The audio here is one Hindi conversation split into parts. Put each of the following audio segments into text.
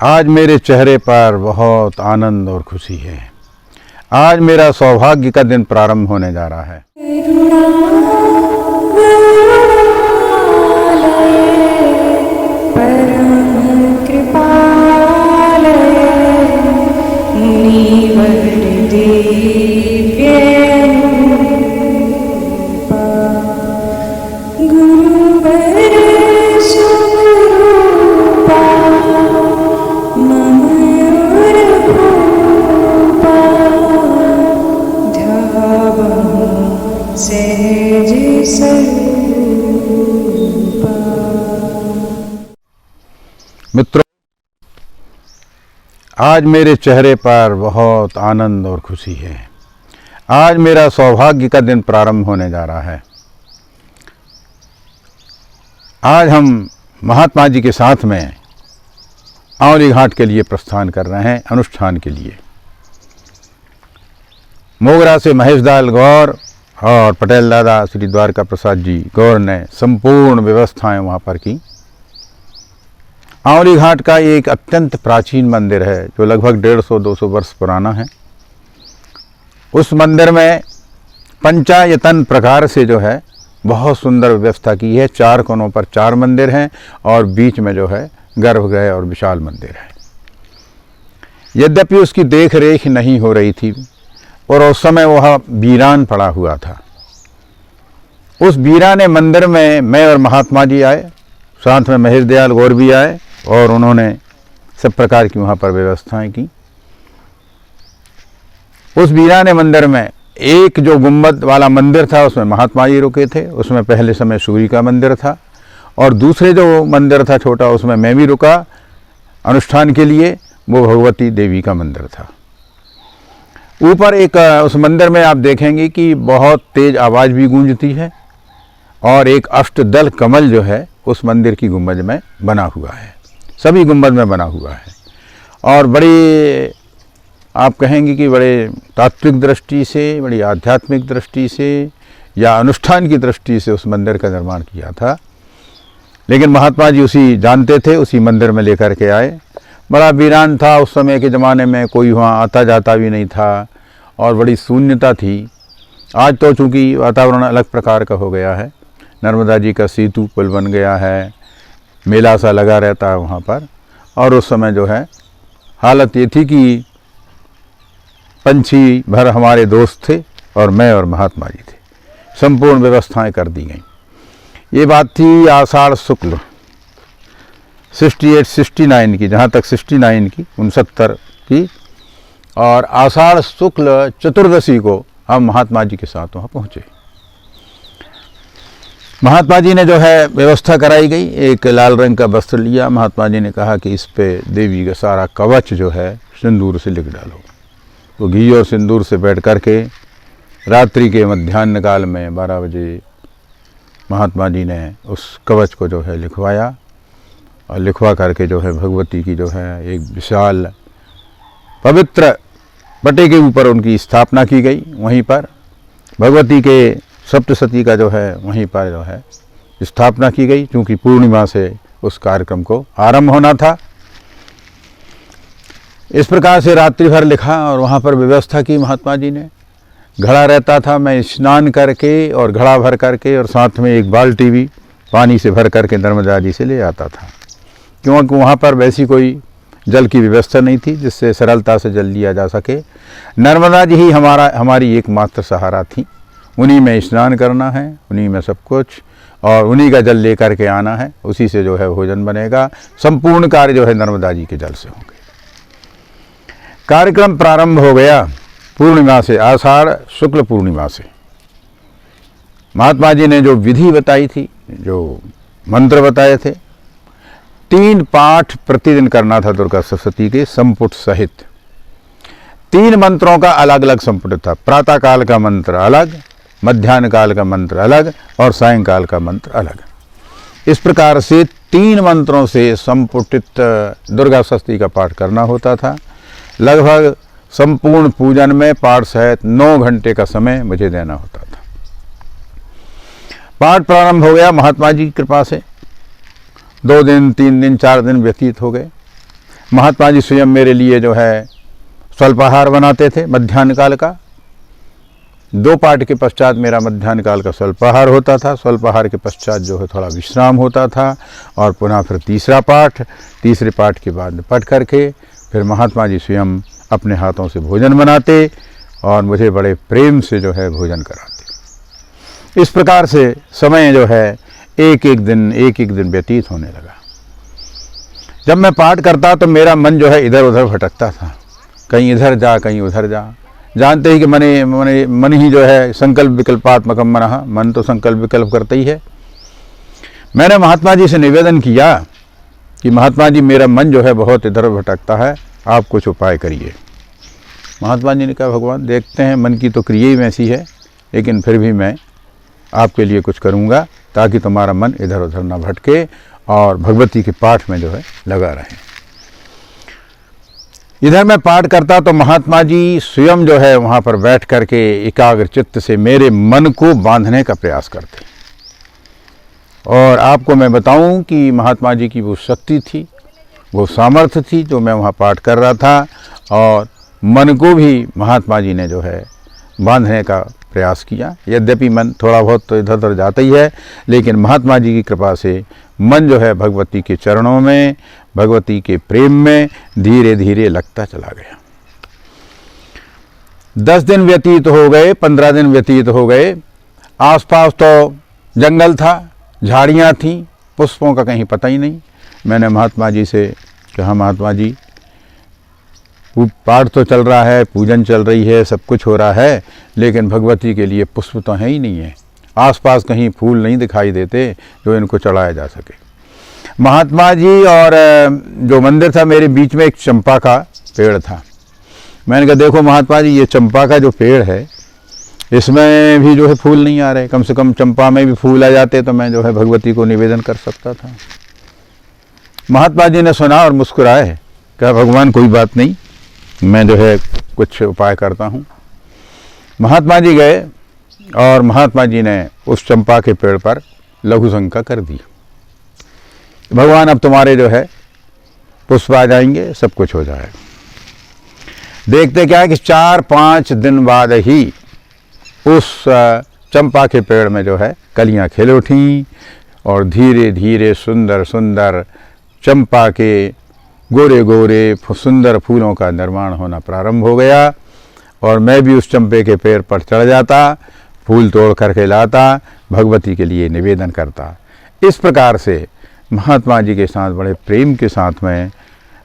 आज मेरे चेहरे पर बहुत आनंद और खुशी है। आज मेरा सौभाग्य का दिन प्रारंभ होने जा रहा है। मित्रों, आज मेरे चेहरे पर बहुत आनंद और खुशी है। आज मेरा सौभाग्य का दिन प्रारंभ होने जा रहा है। आज हम महात्मा जी के साथ में आंवली घाट के लिए प्रस्थान कर रहे हैं, अनुष्ठान के लिए। मोगरा से महेश दाल गौर और पटेल दादा श्री द्वारका प्रसाद जी गौर ने संपूर्ण व्यवस्थाएं वहाँ पर की। आंवली घाट का एक अत्यंत प्राचीन मंदिर है जो लगभग 150-200 वर्ष पुराना है। उस मंदिर में पंचायतन प्रकार से जो है बहुत सुंदर व्यवस्था की है। 4 कोनों पर 4 मंदिर हैं और बीच में जो है गर्भगृह और विशाल मंदिर है। यद्यपि उसकी देख रेख नहीं हो रही थी और उस समय वह वीरान पड़ा हुआ था। उस वीराने मंदिर में मैं और महात्मा जी आए, साथ में महेश दयाल गौर भी आए और उन्होंने सब प्रकार की वहाँ पर व्यवस्थाएं की। उस वीराने मंदिर में एक जो गुंबद वाला मंदिर था उसमें महात्मा जी रुके थे। उसमें पहले समय सूर्य का मंदिर था और दूसरे जो मंदिर था छोटा उसमें मैं भी रुका अनुष्ठान के लिए। वो भगवती देवी का मंदिर था। ऊपर एक उस मंदिर में आप देखेंगे कि बहुत तेज आवाज़ भी गूंजती है और एक अष्टदल कमल जो है उस मंदिर की गुंबद में बना हुआ है, सभी गुंबद में बना हुआ है। और बड़ी आप कहेंगे कि बड़े तात्विक दृष्टि से, बड़ी आध्यात्मिक दृष्टि से या अनुष्ठान की दृष्टि से उस मंदिर का निर्माण किया था। लेकिन महात्मा जी उसी जानते थे, उसी मंदिर में लेकर के आए। बड़ा वीरान था उस समय के ज़माने में, कोई वहाँ आता जाता भी नहीं था और बड़ी शून्यता थी। आज तो चूँकि वातावरण अलग प्रकार का हो गया है, नर्मदा जी का सेतु पुल बन गया है, मेला सा लगा रहता है वहाँ पर। और उस समय जो है हालत ये थी कि पंछी भर हमारे दोस्त थे और मैं और महात्मा जी थे। संपूर्ण व्यवस्थाएं कर दी गई। ये बात थी आषाढ़ शुक्ल 68-69 की, जहाँ तक 69 की 69 की। और आषाढ़ शुक्ल चतुर्दशी को हम महात्मा जी के साथ वहाँ पहुँचे। महात्मा जी ने जो है व्यवस्था कराई गई। एक लाल रंग का वस्त्र लिया। महात्मा जी ने कहा कि इस पे देवी का सारा कवच जो है सिंदूर से लिख डालो। तो घी और सिंदूर से बैठ करके रात्रि के मध्याह्न काल में 12 बजे महात्मा जी ने उस कवच को जो है लिखवाया और लिखवा करके जो है भगवती की जो है एक विशाल पवित्र पटे के ऊपर उनकी स्थापना की गई। वहीं पर भगवती के सप्तशती का जो है वहीं पर जो है स्थापना की गई, क्योंकि पूर्णिमा से उस कार्यक्रम को आरंभ होना था। इस प्रकार से रात्रि भर लिखा और वहाँ पर व्यवस्था की महात्मा जी ने। घड़ा रहता था, मैं स्नान करके और घड़ा भर करके और साथ में एक बाल्टी भी पानी से भर करके नर्मदा जी से ले आता था, क्योंकि वहाँ पर वैसी कोई जल की व्यवस्था नहीं थी जिससे सरलता से जल लिया जा सके। नर्मदा जी ही हमारी एकमात्र सहारा थी। उन्हीं में स्नान करना है, उन्हीं में सब कुछ, और उन्हीं का जल लेकर के आना है। उसी से जो है भोजन बनेगा। संपूर्ण कार्य जो है नर्मदा जी के जल से होंगे। कार्यक्रम प्रारंभ हो गया पूर्णिमा से, आषाढ़ शुक्ल पूर्णिमा से। महात्मा जी ने जो विधि बताई थी, जो मंत्र बताए थे, 3 पाठ प्रतिदिन करना था दुर्गा सप्तशती के संपुट सहित। 3 मंत्रों का अलग अलग संपुट था। प्रातः काल का मंत्र अलग, मध्याह्न काल का मंत्र अलग और सायंकाल का मंत्र अलग। इस प्रकार से 3 मंत्रों से संपुटित दुर्गा सप्तशती का पाठ करना होता था। लगभग संपूर्ण पूजन में पाठ सहित 9 घंटे का समय मुझे देना होता था। पाठ प्रारंभ हो गया महात्मा जी की कृपा से। 2 दिन, 3 दिन, 4 दिन व्यतीत हो गए। महात्मा जी स्वयं मेरे लिए जो है स्वल्पाहार बनाते थे मध्याह्न काल का। 2 पाठ के पश्चात मेरा मध्याह्न काल का स्वल्पाहार होता था। स्वल्पाहार के पश्चात जो है थोड़ा विश्राम होता था और पुनः फिर तीसरा पाठ, तीसरे पाठ के बाद पढ़ करके फिर महात्मा जी स्वयं अपने हाथों से भोजन बनाते और मुझे बड़े प्रेम से जो है भोजन कराते। इस प्रकार से समय जो है एक एक दिन व्यतीत होने लगा। जब मैं पाठ करता तो मेरा मन जो है इधर उधर भटकता था, कहीं इधर जा कहीं उधर जा। जानते ही कि मन ही जो है संकल्प विकल्पात्मकम मनः, मन तो संकल्प विकल्प करता ही है। मैंने महात्मा जी से निवेदन किया कि महात्मा जी मेरा मन जो है बहुत इधर भटकता है, आप कुछ उपाय करिए। महात्मा जी ने कहा भगवान देखते हैं, मन की तो क्रिया ही वैसी है, लेकिन फिर भी मैं आपके लिए कुछ करूँगा ताकि तुम्हारा मन इधर उधर ना भटके और भगवती के पाठ में जो है लगा रहे। इधर मैं पाठ करता तो महात्मा जी स्वयं जो है वहाँ पर बैठ करके एकाग्र चित्त से मेरे मन को बांधने का प्रयास करते। और आपको मैं बताऊं कि महात्मा जी की वो शक्ति थी, वो सामर्थ्य थी जो मैं वहाँ पाठ कर रहा था, और मन को भी महात्मा जी ने जो है बांधने का प्रयास किया। यद्यपि मन थोड़ा बहुत तो इधर उधर जाता ही है, लेकिन महात्मा जी की कृपा से मन जो है भगवती के चरणों में, भगवती के प्रेम में धीरे धीरे लगता चला गया। 10 दिन व्यतीत हो गए, 15 दिन व्यतीत हो गए। आसपास तो जंगल था, झाड़ियाँ थीं, पुष्पों का कहीं पता ही नहीं। मैंने महात्मा जी से कहा महात्मा जी पाठ तो चल रहा है, पूजन चल रही है, सब कुछ हो रहा है, लेकिन भगवती के लिए पुष्प तो है ही नहीं है। आसपास कहीं फूल नहीं दिखाई देते जो इनको चढ़ाया जा सके। महात्मा जी और जो मंदिर था मेरे बीच में एक चंपा का पेड़ था। मैंने कहा देखो महात्मा जी ये चंपा का जो पेड़ है इसमें भी जो है फूल नहीं आ रहे, कम से कम चंपा में भी फूल आ जाते तो मैं जो है भगवती को निवेदन कर सकता था। महात्मा जी ने सुना और मुस्कुराए, कहा भगवान कोई बात नहीं, मैं जो है कुछ उपाय करता हूँ। महात्मा जी गए और महात्मा जी ने उस चंपा के पेड़ पर लघु शंका कर दी। भगवान अब तुम्हारे जो है पुष्प आ जाएंगे, सब कुछ हो जाएगा। देखते क्या है कि 4-5 दिन बाद ही उस चंपा के पेड़ में जो है कलियां खिल उठी और धीरे धीरे सुंदर सुंदर चंपा के गोरे गोरे सुंदर फूलों का निर्माण होना प्रारंभ हो गया। और मैं भी उस चंपे के पेड़ पर चढ़ जाता, फूल तोड़ करके लाता, भगवती के लिए निवेदन करता। इस प्रकार से महात्मा जी के साथ बड़े प्रेम के साथ में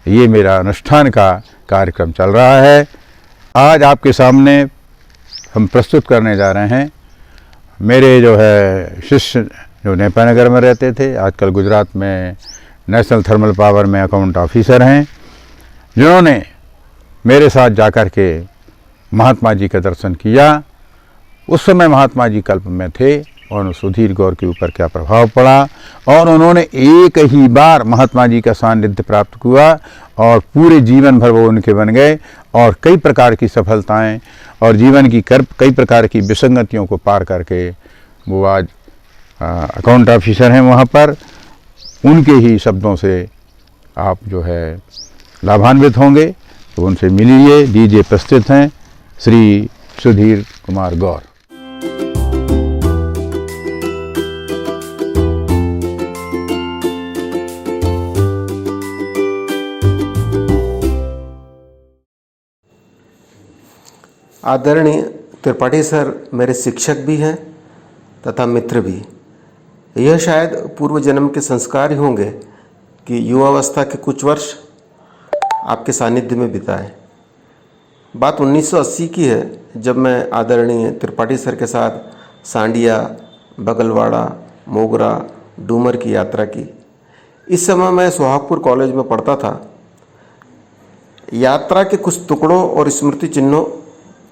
ये मेरा अनुष्ठान का कार्यक्रम चल रहा है। आज आपके सामने हम प्रस्तुत करने जा रहे हैं मेरे जो है शिष्य जो नेपानगर में रहते थे, आजकल गुजरात में नेशनल थर्मल पावर में अकाउंट ऑफिसर हैं, जिन्होंने मेरे साथ जाकर के महात्मा जी का दर्शन किया। उस समय महात्मा जी कल्प में थे और सुधीर गौर के ऊपर क्या प्रभाव पड़ा, और उन्होंने एक ही बार महात्मा जी का सानिध्य प्राप्त हुआ और पूरे जीवन भर वो उनके बन गए और कई प्रकार की सफलताएं और जीवन की कई प्रकार की विसंगतियों को पार करके वो आज अकाउंट ऑफिसर हैं वहाँ पर। उनके ही शब्दों से आप जो है लाभान्वित होंगे, तो उनसे मिलिए। दीजिए प्रस्तुत हैं श्री सुधीर कुमार गौर। आदरणीय त्रिपाठी सर मेरे शिक्षक भी हैं तथा मित्र भी। यह शायद पूर्व जन्म के संस्कार ही होंगे कि युवावस्था के कुछ वर्ष आपके सानिध्य में बिताए। बात 1980 की है, जब मैं आदरणीय त्रिपाठी सर के साथ सांडिया, बगलवाड़ा, मोगरा, डूमर की यात्रा की। इस समय मैं सोहागपुर कॉलेज में पढ़ता था। यात्रा के कुछ टुकड़ों और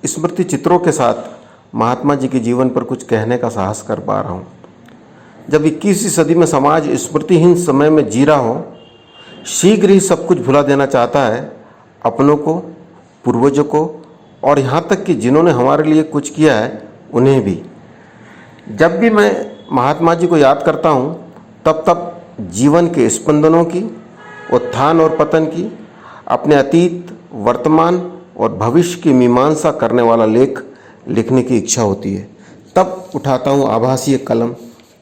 स्मृति चित्रों के साथ महात्मा जी के जीवन पर कुछ कहने का साहस कर पा रहा हूँ। जब 21वीं सदी में समाज स्मृतिहीन समय में जी रहा हो, शीघ्र ही सब कुछ भुला देना चाहता है, अपनों को, पूर्वजों को, और यहाँ तक कि जिन्होंने हमारे लिए कुछ किया है उन्हें भी। जब भी मैं महात्मा जी को याद करता हूँ तब जीवन के स्पंदनों की, उत्थान और पतन की, अपने अतीत, वर्तमान और भविष्य की मीमांसा करने वाला लेख लिखने की इच्छा होती है, तब उठाता हूँ आभासी कलम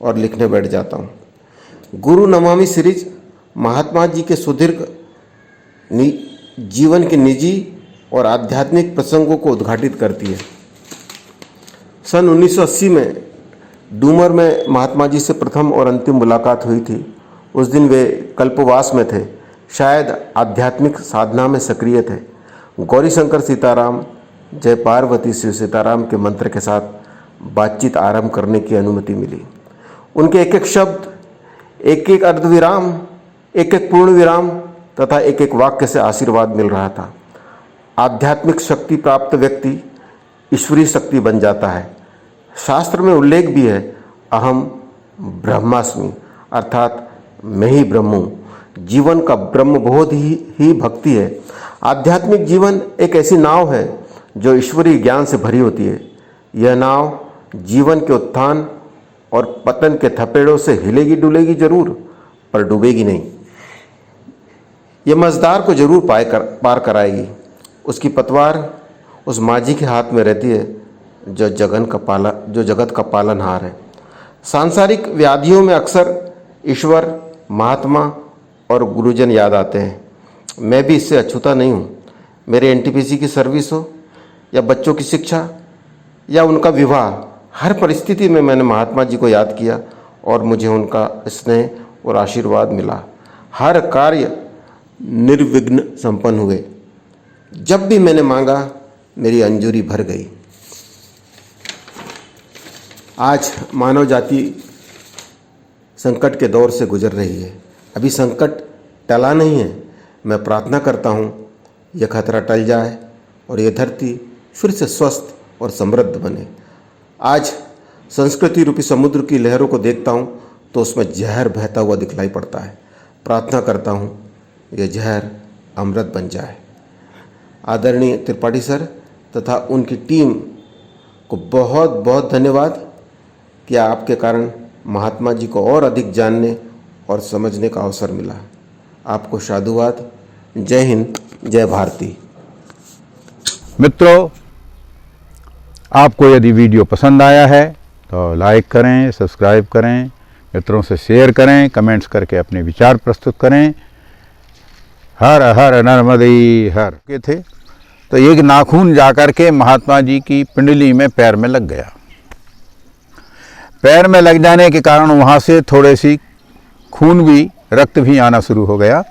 और लिखने बैठ जाता हूँ। गुरु नमामि सीरीज महात्मा जी के सुदीर्घ जीवन के निजी और आध्यात्मिक प्रसंगों को उद्घाटित करती है। सन 1980 में डूमर में महात्मा जी से प्रथम और अंतिम मुलाकात हुई थी। उस दिन वे कल्पवास में थे, शायद आध्यात्मिक साधना में सक्रिय थे। गौरी शंकर सीताराम, जय पार्वती शिव सीताराम के मंत्र के साथ बातचीत आरंभ करने की अनुमति मिली। उनके एक एक शब्द, एक एक अर्धविराम, एक एक पूर्ण विराम तथा एक एक वाक्य से आशीर्वाद मिल रहा था। आध्यात्मिक शक्ति प्राप्त व्यक्ति ईश्वरीय शक्ति बन जाता है। शास्त्र में उल्लेख भी है, अहम ब्रह्मास्मि, अर्थात मैं ही ब्रह्म हूँ। जीवन का ब्रह्मबोध ही भक्ति है। आध्यात्मिक जीवन एक ऐसी नाव है जो ईश्वरीय ज्ञान से भरी होती है। यह नाव जीवन के उत्थान और पतन के थपेड़ों से हिलेगी डुलेगी जरूर, पर डूबेगी नहीं। यह मझदार को जरूर पार कराएगी। उसकी पतवार उस माझी के हाथ में रहती है जो जगत का पालनहार है। सांसारिक व्याधियों में अक्सर ईश्वर, महात्मा और गुरुजन याद आते हैं। मैं भी इससे अछूता नहीं हूँ। मेरे एनटीपीसी की सर्विस हो या बच्चों की शिक्षा या उनका विवाह, हर परिस्थिति में मैंने महात्मा जी को याद किया और मुझे उनका स्नेह और आशीर्वाद मिला। हर कार्य निर्विघ्न संपन्न हुए। जब भी मैंने मांगा मेरी अंजूरी भर गई। आज मानव जाति संकट के दौर से गुजर रही है। अभी संकट टला नहीं है। मैं प्रार्थना करता हूँ यह खतरा टल जाए और यह धरती फिर से स्वस्थ और समृद्ध बने। आज संस्कृति रूपी समुद्र की लहरों को देखता हूँ तो उसमें जहर बहता हुआ दिखलाई पड़ता है। प्रार्थना करता हूँ यह जहर अमृत बन जाए। आदरणीय त्रिपाठी सर तथा उनकी टीम को बहुत बहुत धन्यवाद कि आपके कारण महात्मा जी को और अधिक जानने और समझने का अवसर मिला। आपको साधुवाद। जय हिंद, जय भारती। मित्रों, आपको यदि वीडियो पसंद आया है तो लाइक करें, सब्सक्राइब करें, मित्रों से शेयर करें, कमेंट्स करके अपने विचार प्रस्तुत करें। हर हर नर्मदे हर के थे तो एक नाखून जाकर के महात्मा जी की पिंडली में पैर में लग गया। पैर में लग जाने के कारण वहाँ से थोड़े सी खून भी, रक्त भी आना शुरू हो गया।